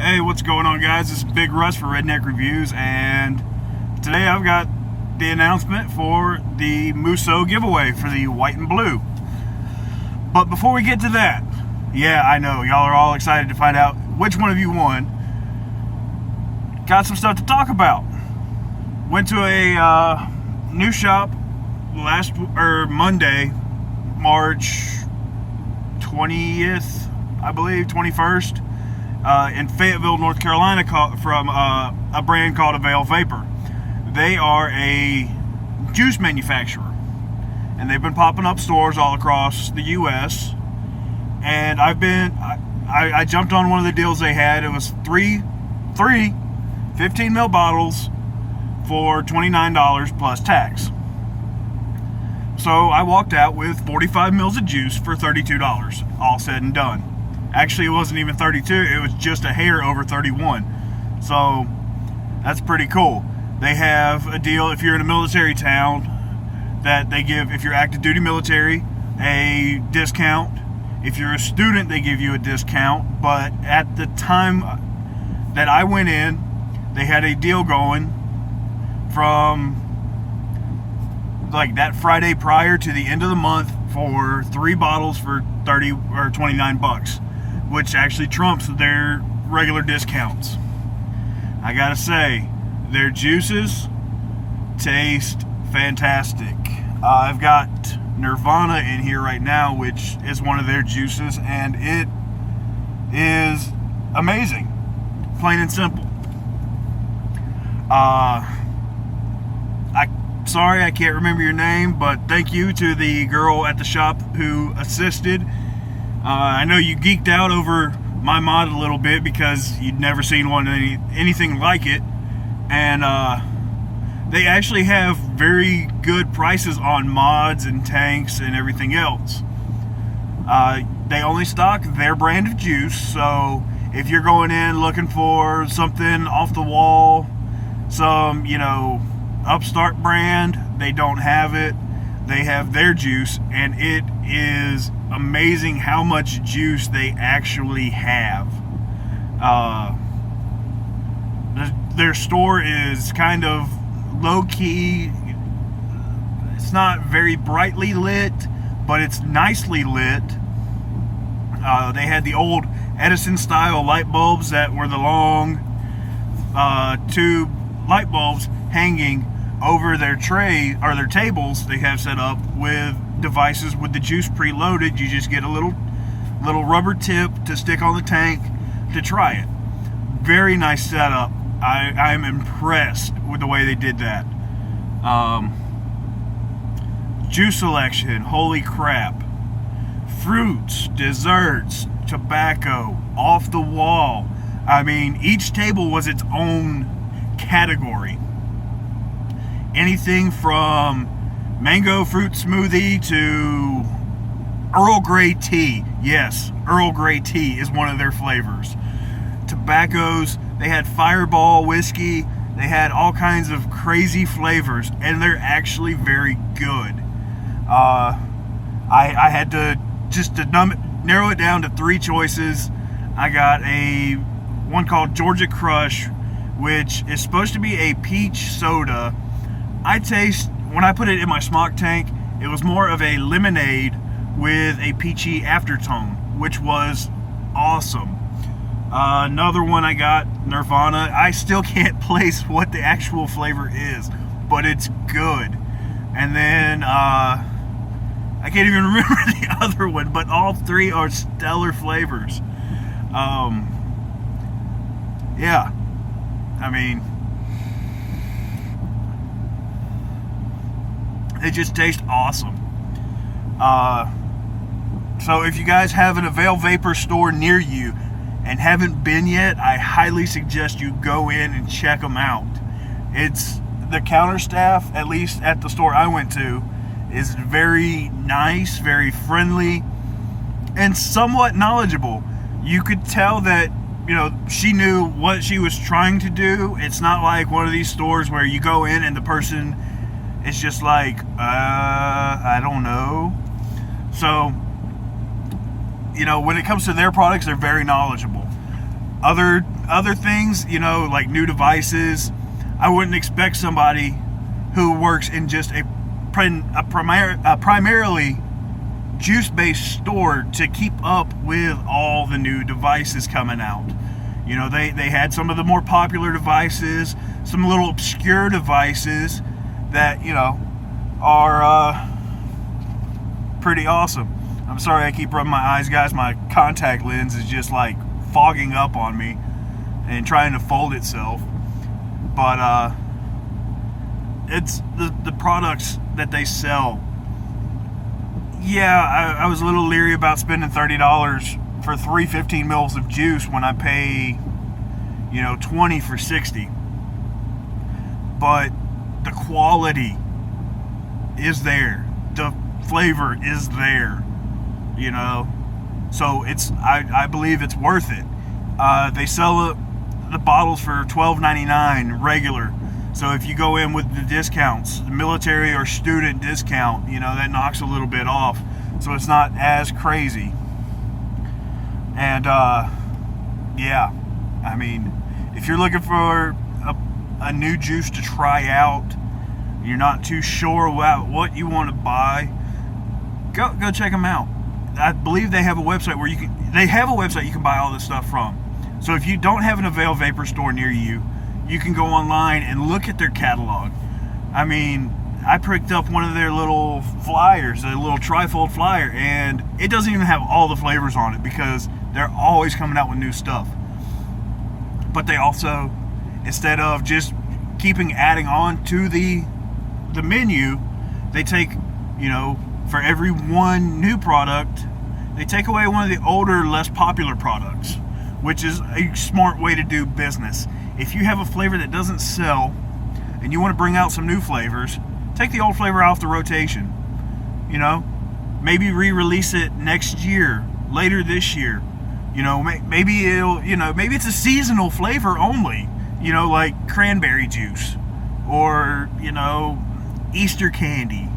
Hey, what's going on, guys? This is Big Russ for Redneck Reviews, and today I've got the announcement for the Musso giveaway for the white and blue. But before we get to that, yeah, I know y'all are all excited to find out which one of you won. Got some stuff to talk about. Went to a new shop Monday, March 20th, I believe, 21st. In Fayetteville, North Carolina, from a brand called Avail Vapor. They are a juice manufacturer, and they've been popping up stores all across the U.S. And I jumped on one of the deals they had. It was three 15 ml bottles for $29 plus tax. So I walked out with 45 mils of juice for $32, all said and done. Actually, it wasn't even 32, it was just a hair over 31. So that's pretty cool. They have a deal if you're in a military town that they give, if you're active duty military, a discount. If you're a student, they give you a discount. But at the time that I went in, they had a deal going from like that Friday prior to the end of the month for 3 bottles for 30 or 29 bucks. Which actually trumps their regular discounts. I gotta say, their juices taste fantastic. I've got Nirvana in here right now, which is one of their juices, and it is amazing, plain and simple. Sorry I can't remember your name, but thank you to the girl at the shop who assisted. I know you geeked out over my mod a little bit because you'd never seen anything like it, and they actually have very good prices on mods and tanks and everything else. They only stock their brand of juice, so if you're going in looking for something off the wall, some upstart brand, they don't have it. They have their juice, and it is amazing how much juice they actually have. Their store is kind of low-key. It's not very brightly lit, but it's nicely lit. They had the old Edison style light bulbs that were the long tube light bulbs hanging over their tray or their tables they have set up with devices with the juice preloaded. You just get a little rubber tip to stick on the tank to try it. Very nice setup. I'm impressed with the way they did that. Juice selection, holy crap. Fruits, desserts, tobacco, off the wall. I mean, each table was its own category. Anything from mango fruit smoothie to Earl Grey tea. Yes, Earl Grey tea is one of their flavors. Tobaccos, they had Fireball whiskey. They had all kinds of crazy flavors, and they're actually very good. I had to narrow it down to 3 choices. I got one called Georgia Crush, which is supposed to be a peach soda. When I put it in my smock tank, it was more of a lemonade with a peachy aftertone, which was awesome. Another one I got, Nirvana. I still can't place what the actual flavor is, but it's good. And then, I can't even remember the other one, but all 3 are stellar flavors. Yeah, I mean, they just taste awesome. So if you guys have an Avail Vapor store near you and haven't been yet, I highly suggest you go in and check them out. It's the counter staff, at least at the store I went to, is very nice, very friendly, and somewhat knowledgeable. You could tell that she knew what she was trying to do. It's not like one of these stores where you go in and the person is just like, I don't know. So, when it comes to their products, they're very knowledgeable. Other things, like new devices, I wouldn't expect somebody who works in just a primarily juice-based store to keep up with all the new devices coming out. They had some of the more popular devices, some little obscure devices that, are pretty awesome. I'm sorry I keep rubbing my eyes, guys. My contact lens is just like fogging up on me and trying to fold itself. But it's the products that they sell. Yeah, I was a little leery about spending $30 for 3 15 mils of juice when I pay, $20 for 60. But the quality is there. The flavor is there, So I believe it's worth it. They sell the bottles for $12.99 regular. So if you go in with the discounts, the military or student discount, that knocks a little bit off. So it's not as crazy. And yeah, I mean, if you're looking for a new juice to try out, you're not too sure about what you want to buy, go check them out. I believe they have a website where you can buy all this stuff from. So if you don't have an Avail Vapor store near you, you can go online and look at their catalog. I mean, I picked up one of their little flyers, a little trifold flyer, and it doesn't even have all the flavors on it because they're always coming out with new stuff. But they also, instead of just adding on to the menu, they take, for every one new product, they take away one of the older, less popular products, which is a smart way to do business. If you have a flavor that doesn't sell and you want to bring out some new flavors, take the old flavor off the rotation. Maybe re-release it next year, later this year. Maybe maybe it's a seasonal flavor only, like cranberry juice or, Easter candy.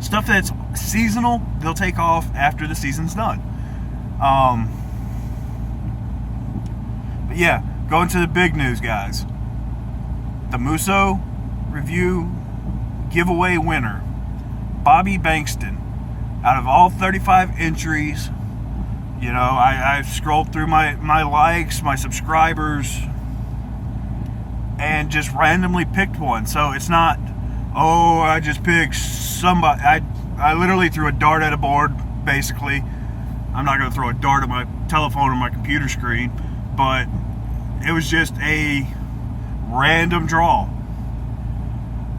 Stuff that's seasonal, they'll take off after the season's done. But yeah, going to the big news, guys. The Musso review giveaway winner, Bobby Bankston. Out of all 35 entries, I've scrolled through my likes, my subscribers, and just randomly picked one. So it's not, I just picked somebody. I literally threw a dart at a board, basically. I'm not going to throw a dart at my telephone or my computer screen, but it was just a random draw.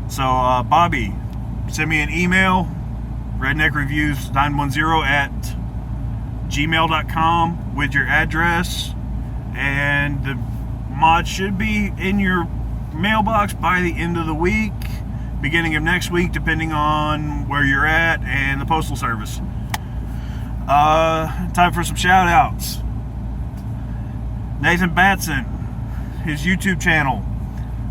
So, Bobby, send me an email, redneckreviews910@gmail.com with your address, and the mod should be in your mailbox by the end of the week, beginning of next week, depending on where you're at and the postal service. Time for some shout outs. Nathan Bateson, his YouTube channel,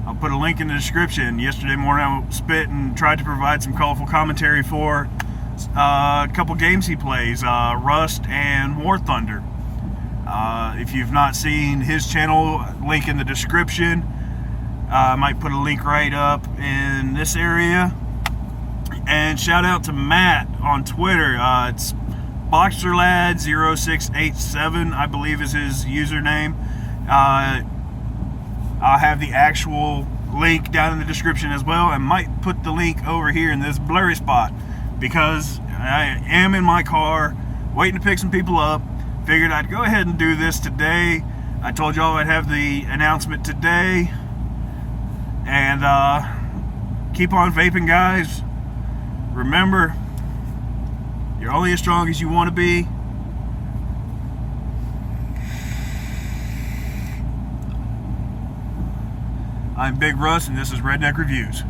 I'll put a link in the description. Yesterday morning I spit and tried to provide some colorful commentary for a couple games he plays, Rust and War Thunder. If you've not seen his channel, link in the description. I might put a link right up in this area. And shout out to Matt on Twitter. It's BoxerLad0687, I believe is his username. I'll have the actual link down in the description as well, and might put the link over here in this blurry spot because I am in my car waiting to pick some people up. Figured I'd go ahead and do this today. I told y'all I'd have the announcement today. And keep on vaping, guys. Remember, you're only as strong as you want to be. I'm Big Russ, and this is Redneck Reviews.